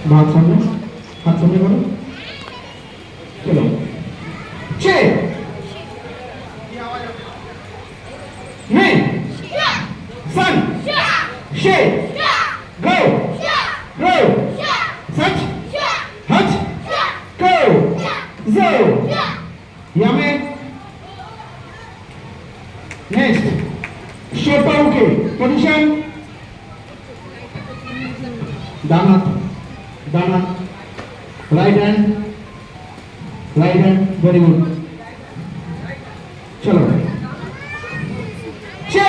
हाथ सामने करो चलो छे नहीं सन शे गो रो सच हच को जो यामे नेक्स्ट शेपा ओके पोजीशन दाना राइट हैंड वेरी गुड चलो छे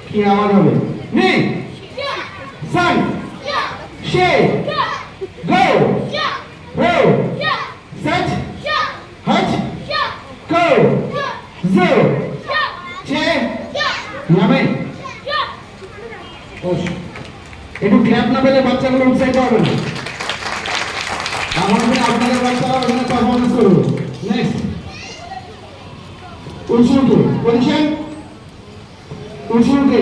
की आवाज হবে नी सन शे गो रो सच हच को जो छे यामे একটু ক্ল্যাপ না পেলে বাচ্চাগুলো উৎসাহিত হবে না আমাদের আপনাদের বাচ্চারা ওখানে পারফরম্যান্স করবে নেক্সট উৎসুকে পজিশন উৎসুকে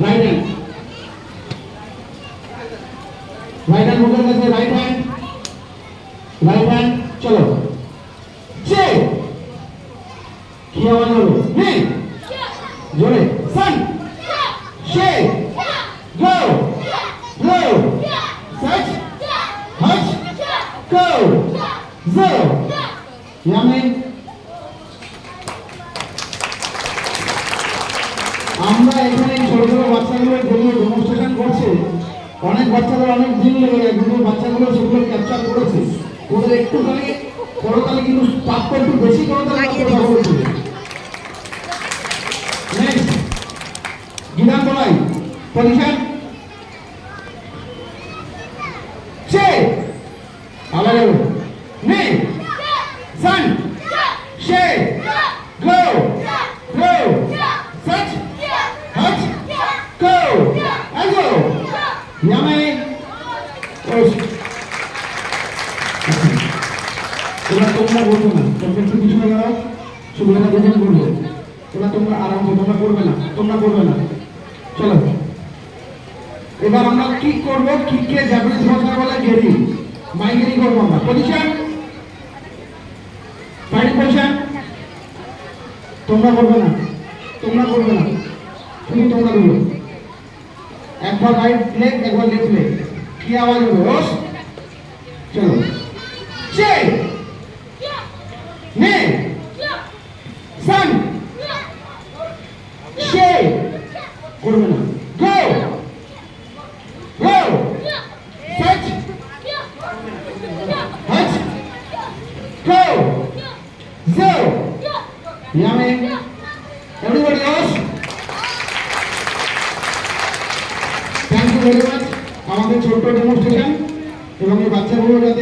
রাইট হ্যান্ড মুখের কাছে রাইট হ্যান্ড চলো ছে কি আওয়াজ হবে নেই जोड़े सन शे गो रो सच हच को जो यामे আমরা এখানে ছোট ছোট বাচ্চাগুলো যেগুলো ডেমনস্ট্রেশন করছে অনেক বাচ্চাদের অনেক দিন লেগে যায় কিন্তু বাচ্চাগুলো সেগুলো ক্যাপচার করেছে ওদের একটুখানি করতালি কিন্তু তাপ একটু বেশি করতালি কথা বলছে नेक्स्ट गिनान बोलाई पोजीशन छे आवाज आओ ने सन शे गो रो सच हच को आजो यामे ओस তোমরা তোমরা বলছো না তোমরা একটু পিছনে যাও শুধু এটা দেখে বলবো তোমরা তোমরা আরাম তোমরা করবে না চলো এবার আমরা কিক করব কিককে জাপানিজ ভাষায় বলে গেরি মাইগেরি করব আমরা পজিশন ফাইটিং পজিশন তোমরা করবে না শুধু তোমরা করবে একবার রাইট লেগ একবার লেফট লেগ কি আওয়াজ হবে রস চলো চে নে सन शे করবে না গো রো সচ হচ কো জো ইয়ামে everybody else thank you very much আমাদের ছোট্ট ডেমনস্ট্রেশন এবং এই বাচ্চাগুলো যাতে